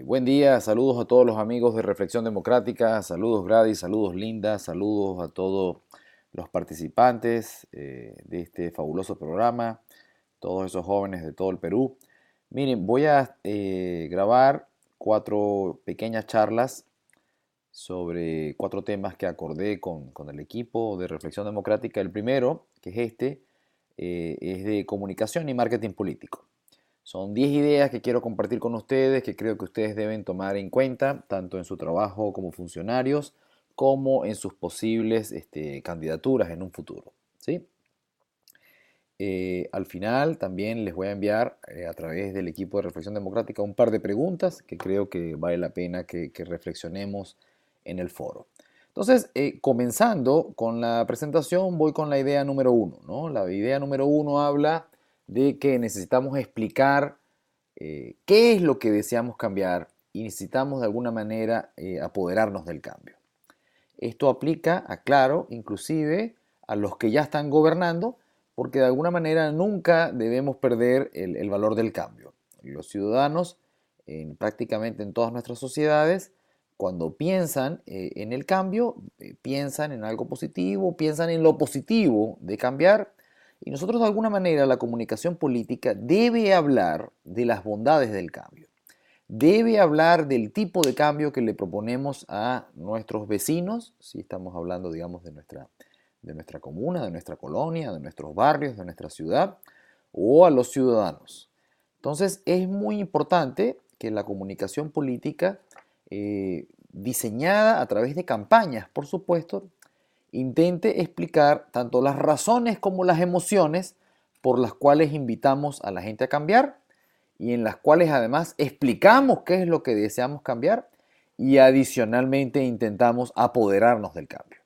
Buen día, saludos a todos los amigos de Reflexión Democrática, saludos Gladys, saludos Linda, saludos a todos los participantes de este fabuloso programa, todos esos jóvenes de todo el Perú. Miren, voy a grabar 4 pequeñas charlas sobre 4 temas que acordé con el equipo de Reflexión Democrática. El primero, que es es de comunicación y marketing político. Son 10 ideas que quiero compartir con ustedes, que creo que ustedes deben tomar en cuenta, tanto en su trabajo como funcionarios, como en sus posibles candidaturas en un futuro. ¿Sí? Al final también les voy a enviar a través del equipo de Reflexión Democrática un par de preguntas que creo que vale la pena que reflexionemos en el foro. Entonces, comenzando con la presentación, voy con la idea número uno, ¿no? La idea número uno habla de que necesitamos explicar qué es lo que deseamos cambiar y necesitamos de alguna manera apoderarnos del cambio. Esto aplica, aclaro, inclusive a los que ya están gobernando, porque de alguna manera nunca debemos perder el valor del cambio. Los ciudadanos, prácticamente en todas nuestras sociedades, cuando piensan en el cambio, piensan en algo positivo, piensan en lo positivo de cambiar, y nosotros de alguna manera la comunicación política debe hablar de las bondades del cambio. Debe hablar del tipo de cambio que le proponemos a nuestros vecinos, si estamos hablando, digamos, de nuestra comuna, de nuestra colonia, de nuestros barrios, de nuestra ciudad, o a los ciudadanos. Entonces, es muy importante que la comunicación política, diseñada a través de campañas, por supuesto, intente explicar tanto las razones como las emociones por las cuales invitamos a la gente a cambiar y en las cuales además explicamos qué es lo que deseamos cambiar y adicionalmente intentamos apoderarnos del cambio.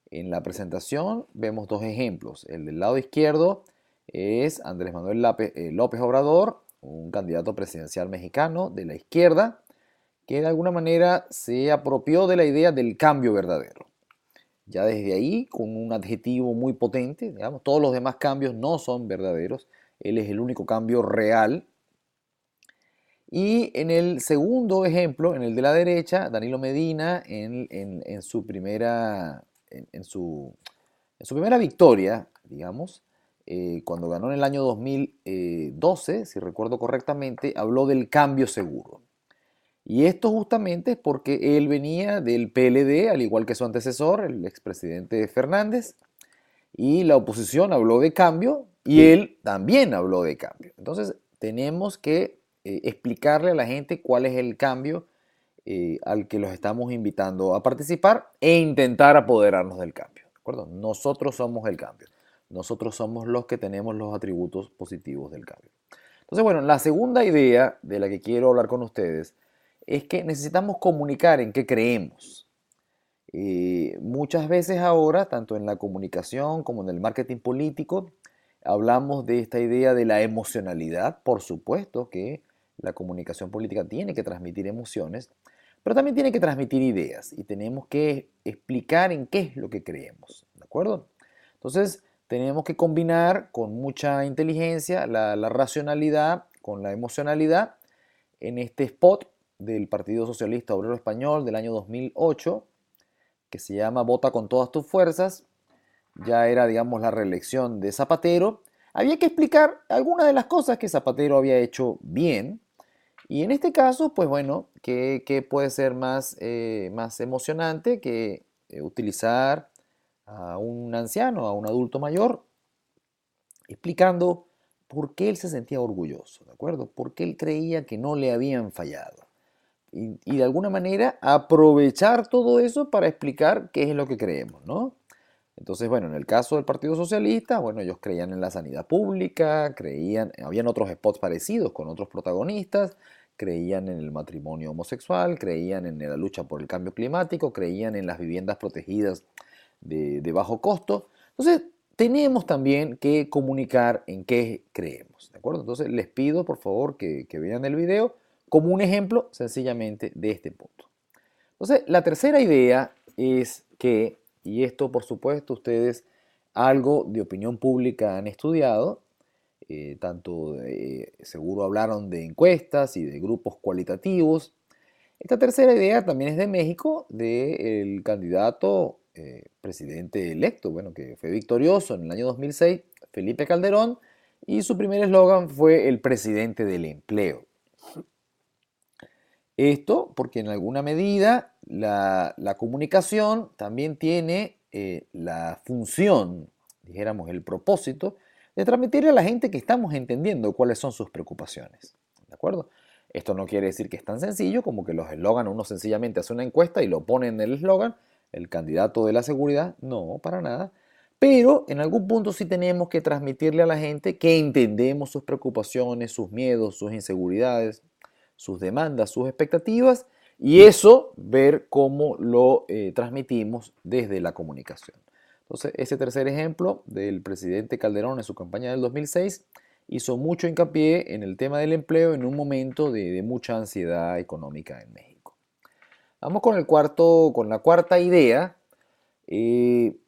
En la presentación vemos 2 ejemplos. El del lado izquierdo es Andrés Manuel López Obrador, un candidato presidencial mexicano de la izquierda, que de alguna manera se apropió de la idea del cambio verdadero. Ya desde ahí, con un adjetivo muy potente, digamos, todos los demás cambios no son verdaderos, él es el único cambio real. Y en el segundo ejemplo, en el de la derecha, Danilo Medina, en su en su primera victoria, digamos, cuando ganó en el año 2012, si recuerdo correctamente, habló del cambio seguro. Y esto justamente es porque él venía del PLD, al igual que su antecesor, el expresidente Fernández, y la oposición habló de cambio y él también habló de cambio. Entonces, tenemos que explicarle a la gente cuál es el cambio al que los estamos invitando a participar e intentar apoderarnos del cambio. ¿De acuerdo? Nosotros somos el cambio. Nosotros somos los que tenemos los atributos positivos del cambio. Entonces, bueno, la segunda idea de la que quiero hablar con ustedes es que necesitamos comunicar en qué creemos. Muchas veces ahora, tanto en la comunicación como en el marketing político, hablamos de esta idea de la emocionalidad. Por supuesto que la comunicación política tiene que transmitir emociones, pero también tiene que transmitir ideas y tenemos que explicar en qué es lo que creemos, ¿de acuerdo? Entonces, tenemos que combinar con mucha inteligencia la racionalidad con la emocionalidad en este spot del Partido Socialista Obrero Español del año 2008 que se llama Vota con todas tus fuerzas. Ya era, digamos, la reelección de Zapatero. Había que explicar algunas de las cosas que Zapatero había hecho bien. Y en este caso, pues bueno, que puede ser más emocionante que utilizar a un anciano, a un adulto mayor, explicando por qué él se sentía orgulloso, ¿de acuerdo? Por qué él creía que no le habían fallado. Y de alguna manera aprovechar todo eso para explicar qué es lo que creemos, ¿no? Entonces, bueno, en el caso del Partido Socialista, bueno, ellos creían en la sanidad pública, habían otros spots parecidos con otros protagonistas, creían en el matrimonio homosexual, creían en la lucha por el cambio climático, creían en las viviendas protegidas de bajo costo. Entonces, tenemos también que comunicar en qué creemos, ¿de acuerdo? Entonces, les pido por favor que vean el video como un ejemplo sencillamente de este punto. Entonces, la tercera idea es que, y esto por supuesto ustedes algo de opinión pública han estudiado, seguro hablaron de encuestas y de grupos cualitativos. Esta tercera idea también es de México, del candidato presidente electo, bueno, que fue victorioso en el año 2006, Felipe Calderón, y su primer eslogan fue el presidente del empleo. Esto porque en alguna medida la comunicación también tiene la función, dijéramos, el propósito de transmitirle a la gente que estamos entendiendo cuáles son sus preocupaciones. ¿De acuerdo? Esto no quiere decir que es tan sencillo como que los eslogans, uno sencillamente hace una encuesta y lo pone en el eslogan, el candidato de la seguridad, no, para nada. Pero en algún punto sí tenemos que transmitirle a la gente que entendemos sus preocupaciones, sus miedos, sus inseguridades, sus demandas, sus expectativas, y eso ver cómo lo transmitimos desde la comunicación. Entonces, ese tercer ejemplo del presidente Calderón en su campaña del 2006 hizo mucho hincapié en el tema del empleo en un momento de mucha ansiedad económica en México. Vamos con la cuarta idea, y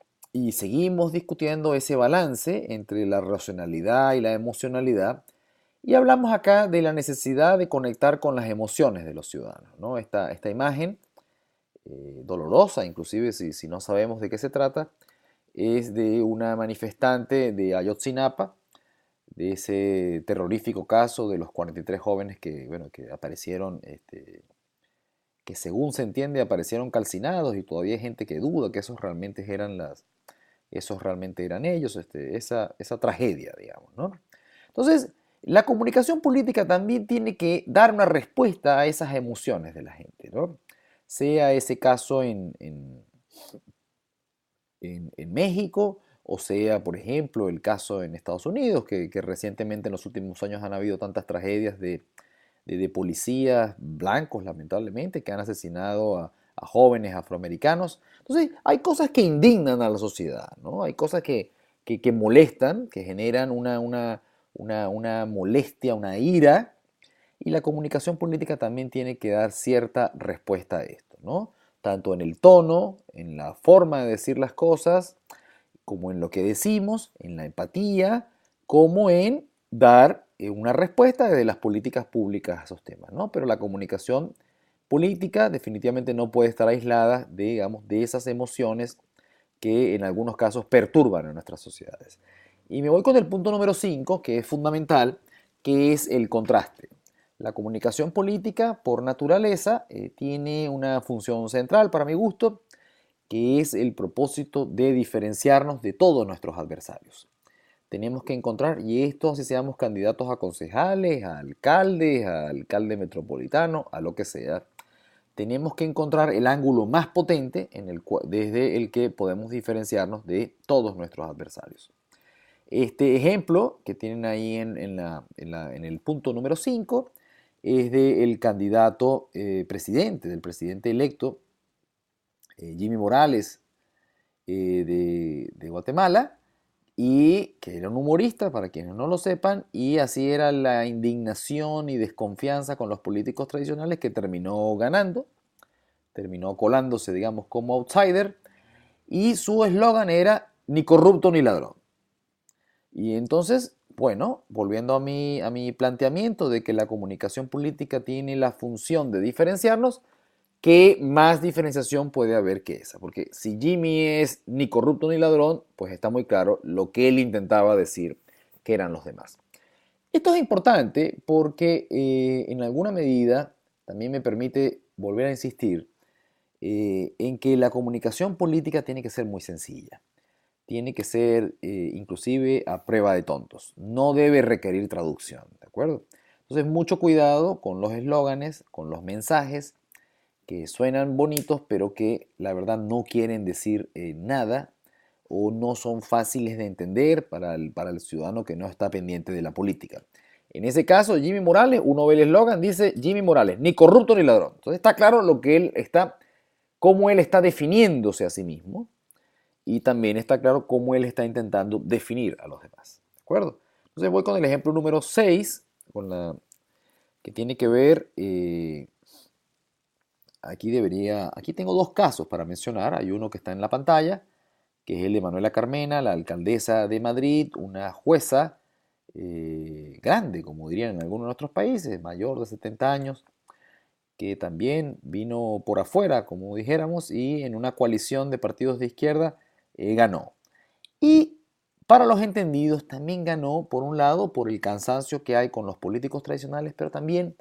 seguimos discutiendo ese balance entre la racionalidad y la emocionalidad. Y hablamos acá de la necesidad de conectar con las emociones de los ciudadanos, ¿no? Esta imagen, dolorosa, inclusive si no sabemos de qué se trata, es de una manifestante de Ayotzinapa, de ese terrorífico caso de los 43 jóvenes que, bueno, que aparecieron, que según se entiende aparecieron calcinados, y todavía hay gente que duda que esos realmente eran ellos, esa tragedia, digamos, ¿no? Entonces, la comunicación política también tiene que dar una respuesta a esas emociones de la gente, ¿no? Sea ese caso en México, o sea, por ejemplo, el caso en Estados Unidos, que recientemente en los últimos años han habido tantas tragedias de policías blancos, lamentablemente, que han asesinado a jóvenes afroamericanos. Entonces, hay cosas que indignan a la sociedad, ¿no? Hay cosas que molestan, que generan una molestia, una ira, y la comunicación política también tiene que dar cierta respuesta a esto, ¿no? Tanto en el tono, en la forma de decir las cosas, como en lo que decimos, en la empatía, como en dar una respuesta desde las políticas públicas a esos temas, ¿no? Pero la comunicación política definitivamente no puede estar aislada de, digamos, de esas emociones que en algunos casos perturban a nuestras sociedades. Y me voy con el punto número 5, que es fundamental, que es el contraste. La comunicación política, por naturaleza, tiene una función central, para mi gusto, que es el propósito de diferenciarnos de todos nuestros adversarios. Tenemos que encontrar, y esto así seamos candidatos a concejales, a alcalde metropolitano, a lo que sea, tenemos que encontrar el ángulo más potente desde el que podemos diferenciarnos de todos nuestros adversarios. Este ejemplo que tienen ahí en el punto número 5 es del candidato presidente, del presidente electo, Jimmy Morales, de Guatemala, y que era un humorista, para quienes no lo sepan, y así era la indignación y desconfianza con los políticos tradicionales, que terminó ganando, terminó colándose, digamos, como outsider, y su eslogan era ni corrupto ni ladrón. Y entonces, bueno, volviendo a mi planteamiento de que la comunicación política tiene la función de diferenciarnos, ¿qué más diferenciación puede haber que esa? Porque si Jimmy es ni corrupto ni ladrón, pues está muy claro lo que él intentaba decir que eran los demás. Esto es importante porque en alguna medida también me permite volver a insistir en que la comunicación política tiene que ser muy sencilla. Tiene que ser inclusive a prueba de tontos. No debe requerir traducción, ¿de acuerdo? Entonces, mucho cuidado con los eslóganes, con los mensajes que suenan bonitos, pero que la verdad no quieren decir nada, o no son fáciles de entender para el ciudadano que no está pendiente de la política. En ese caso, Jimmy Morales, uno ve el eslogan, dice Jimmy Morales, ni corrupto ni ladrón. Entonces está claro cómo él está definiéndose a sí mismo, y también está claro cómo él está intentando definir a los demás. ¿De acuerdo? Entonces voy con el ejemplo número 6, que tiene que ver, aquí tengo dos casos para mencionar. Hay uno que está en la pantalla, que es el de Manuela Carmena, la alcaldesa de Madrid, una jueza grande, como dirían en algunos de nuestros países, mayor de 70 años, que también vino por afuera, como dijéramos, y en una coalición de partidos de izquierda ganó. Y para los entendidos también ganó, por un lado, por el cansancio que hay con los políticos tradicionales, pero también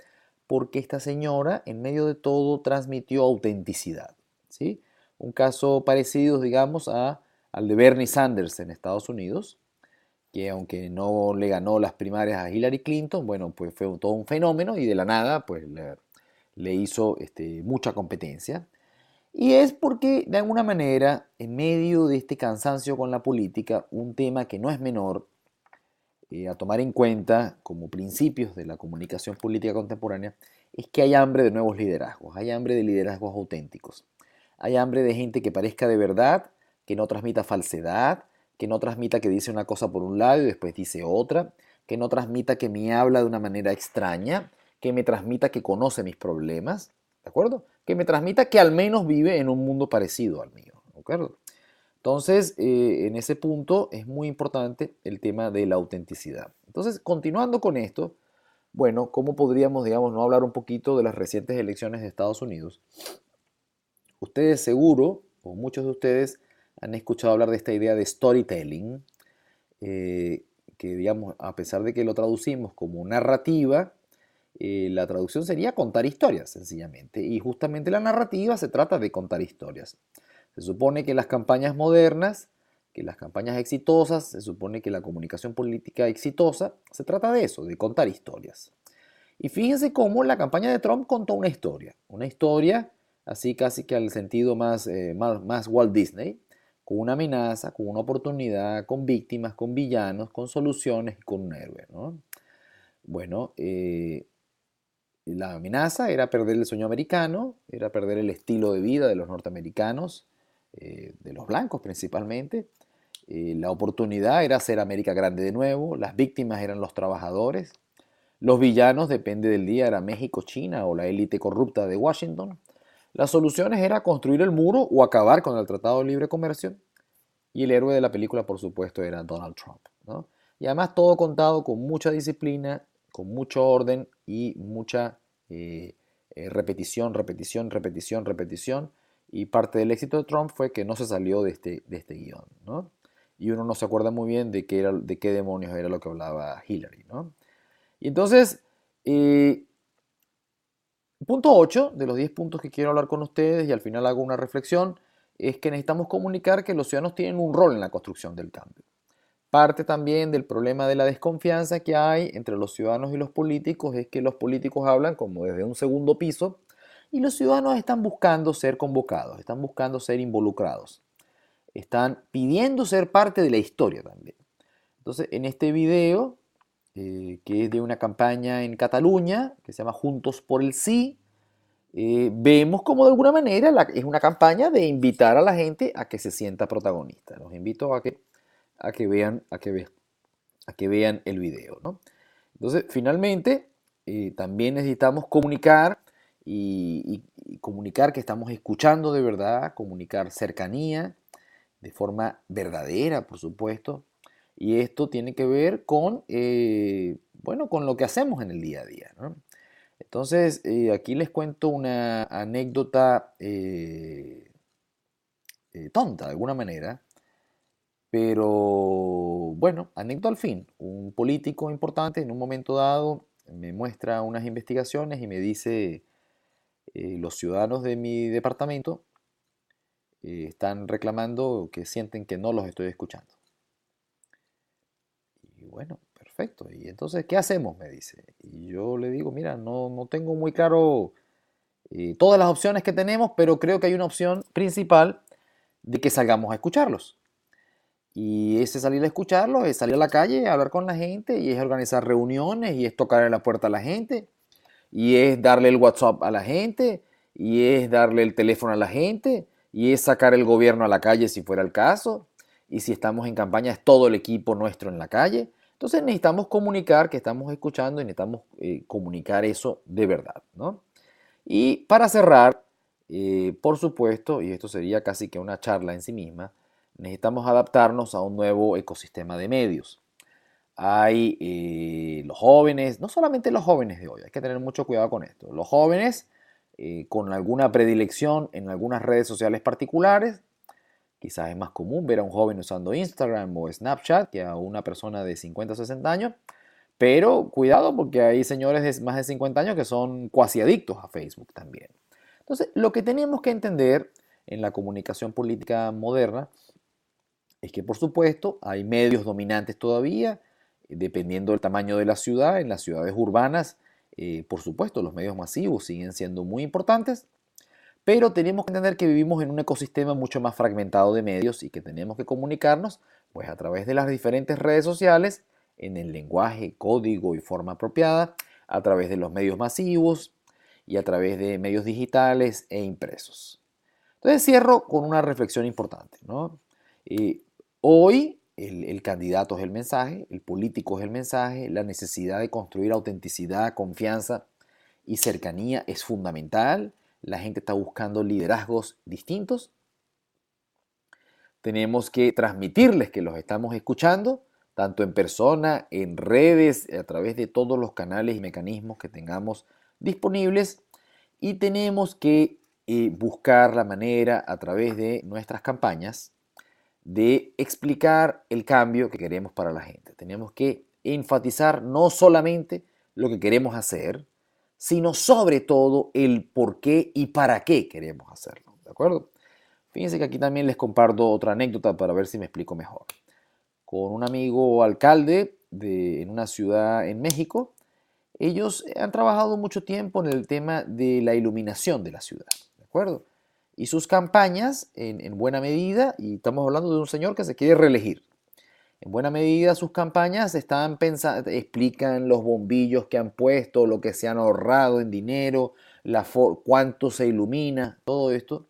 porque esta señora, en medio de todo, transmitió autenticidad. ¿Sí? Un caso parecido, digamos, al de Bernie Sanders en Estados Unidos, que aunque no le ganó las primarias a Hillary Clinton, bueno, pues fue todo un fenómeno y de la nada, pues le hizo mucha competencia. Y es porque, de alguna manera, en medio de este cansancio con la política, un tema que no es menor a tomar en cuenta como principios de la comunicación política contemporánea, es que hay hambre de nuevos liderazgos, hay hambre de liderazgos auténticos, hay hambre de gente que parezca de verdad, que no transmita falsedad, que no transmita que dice una cosa por un lado y después dice otra, que no transmita que me habla de una manera extraña, que me transmita que conoce mis problemas, ¿de acuerdo? Que me transmita que al menos vive en un mundo parecido al mío, ¿de acuerdo? Entonces, en ese punto es muy importante el tema de la autenticidad. Entonces, continuando con esto, bueno, ¿cómo podríamos, digamos, no hablar un poquito de las recientes elecciones de Estados Unidos? Ustedes seguro, o muchos de ustedes, han escuchado hablar de esta idea de storytelling, eh, que, digamos, a pesar de que lo traducimos como narrativa, la traducción sería contar historias, sencillamente. Y justamente la narrativa se trata de contar historias. Se supone que las campañas modernas, que las campañas exitosas, se supone que la comunicación política exitosa, se trata de eso, de contar historias. Y fíjense cómo la campaña de Trump contó una historia así casi que al sentido más Walt Disney, con una amenaza, con una oportunidad, con víctimas, con villanos, con soluciones y con un héroe, ¿no? Bueno, la amenaza era perder el sueño americano, era perder el estilo de vida de los norteamericanos, de los blancos principalmente. La oportunidad era hacer América grande de nuevo, las víctimas eran los trabajadores, los villanos, depende del día, era México, China o la élite corrupta de Washington. Las soluciones era construir el muro o acabar con el Tratado de Libre Comercio. Y el héroe de la película, por supuesto, era Donald Trump, ¿no? Y además todo contado con mucha disciplina, con mucho orden y mucha repetición, repetición, repetición, repetición. Y parte del éxito de Trump fue que no se salió de este guión, ¿no? Y uno no se acuerda muy bien de qué demonios era lo que hablaba Hillary, ¿no? Y entonces, punto 8 de los 10 puntos que quiero hablar con ustedes y al final hago una reflexión, es que necesitamos comunicar que los ciudadanos tienen un rol en la construcción del cambio. Parte también del problema de la desconfianza que hay entre los ciudadanos y los políticos es que los políticos hablan como desde un segundo piso y los ciudadanos están buscando ser convocados, están buscando ser involucrados, están pidiendo ser parte de la historia también. Entonces, en este video, que es de una campaña en Cataluña, que se llama Juntos por el Sí, vemos como de alguna manera es una campaña de invitar a la gente a que se sienta protagonista. Los invito a que vean, a que vean el video, ¿no? Entonces, finalmente, también necesitamos comunicar y comunicar que estamos escuchando de verdad, comunicar cercanía de forma verdadera, por supuesto. Y esto tiene que ver con, bueno, con lo que hacemos en el día a día, ¿no? Entonces, aquí les cuento una anécdota tonta de alguna manera, pero bueno, anécdota al fin. Un político importante en un momento dado me muestra unas investigaciones y me dice, los ciudadanos de mi departamento están reclamando que sienten que no los estoy escuchando. Y bueno, perfecto. Y entonces, ¿qué hacemos? Me dice. Y yo le digo, mira, no tengo muy claro todas las opciones que tenemos, pero creo que hay una opción principal de que salgamos a escucharlos. Y ese salir a escucharlos es salir a la calle, a hablar con la gente, y es organizar reuniones, y es tocar en la puerta a la gente, y es darle el WhatsApp a la gente, y es darle el teléfono a la gente, y es sacar el gobierno a la calle si fuera el caso, y si estamos en campaña es todo el equipo nuestro en la calle. Entonces necesitamos comunicar que estamos escuchando y necesitamos comunicar eso de verdad, ¿no? Y para cerrar, por supuesto, y esto sería casi que una charla en sí misma, necesitamos adaptarnos a un nuevo ecosistema de medios. hay los jóvenes, no solamente los jóvenes de hoy, hay que tener mucho cuidado con esto. Los jóvenes con alguna predilección en algunas redes sociales particulares. Quizás es más común ver a un joven usando Instagram o Snapchat que a una persona de 50 o 60 años. Pero cuidado porque hay señores de más de 50 años que son cuasi adictos a Facebook también. Entonces, lo que tenemos que entender en la comunicación política moderna es que, por supuesto, hay medios dominantes todavía, dependiendo del tamaño de la ciudad. En las ciudades urbanas, por supuesto, los medios masivos siguen siendo muy importantes, pero tenemos que entender que vivimos en un ecosistema mucho más fragmentado de medios y que tenemos que comunicarnos pues a través de las diferentes redes sociales en el lenguaje, código y forma apropiada, a través de los medios masivos y a través de medios digitales e impresos. Entonces cierro con una reflexión importante, ¿no? Eh, Hoy el candidato es el mensaje, el político es el mensaje, la necesidad de construir autenticidad, confianza y cercanía es fundamental. La gente está buscando liderazgos distintos. Tenemos que transmitirles que los estamos escuchando, tanto en persona, en redes, a través de todos los canales y mecanismos que tengamos disponibles. Y tenemos que buscar la manera a través de nuestras campañas de explicar el cambio que queremos para la gente. Tenemos que enfatizar no solamente lo que queremos hacer, sino sobre todo el por qué y para qué queremos hacerlo. ¿De acuerdo? Fíjense que aquí también les comparto otra anécdota para ver si me explico mejor. Con un amigo alcalde en una ciudad en México, ellos han trabajado mucho tiempo en el tema de la iluminación de la ciudad. ¿De acuerdo? Y sus campañas, en buena medida, y estamos hablando de un señor que se quiere reelegir, en buena medida sus campañas están pensando, explican los bombillos que han puesto, lo que se han ahorrado en dinero, cuánto se ilumina, todo esto.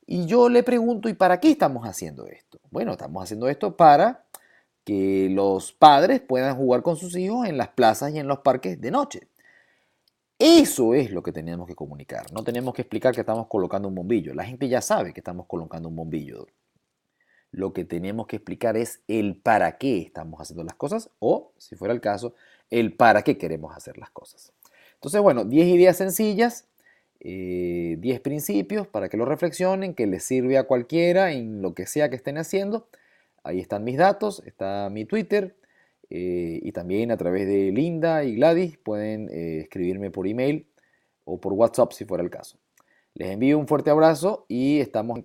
Y yo le pregunto, ¿y para qué estamos haciendo esto? Bueno, estamos haciendo esto para que los padres puedan jugar con sus hijos en las plazas y en los parques de noche. Eso es lo que tenemos que comunicar. No tenemos que explicar que estamos colocando un bombillo. La gente ya sabe que estamos colocando un bombillo. Lo que tenemos que explicar es el para qué estamos haciendo las cosas o, si fuera el caso, el para qué queremos hacer las cosas. Entonces, bueno, 10 ideas sencillas, 10 principios para que lo reflexionen, que les sirve a cualquiera en lo que sea que estén haciendo. Ahí están mis datos, está mi Twitter y también a través de Linda y Gladys pueden escribirme por email o por WhatsApp si fuera el caso. Les envío un fuerte abrazo y estamos en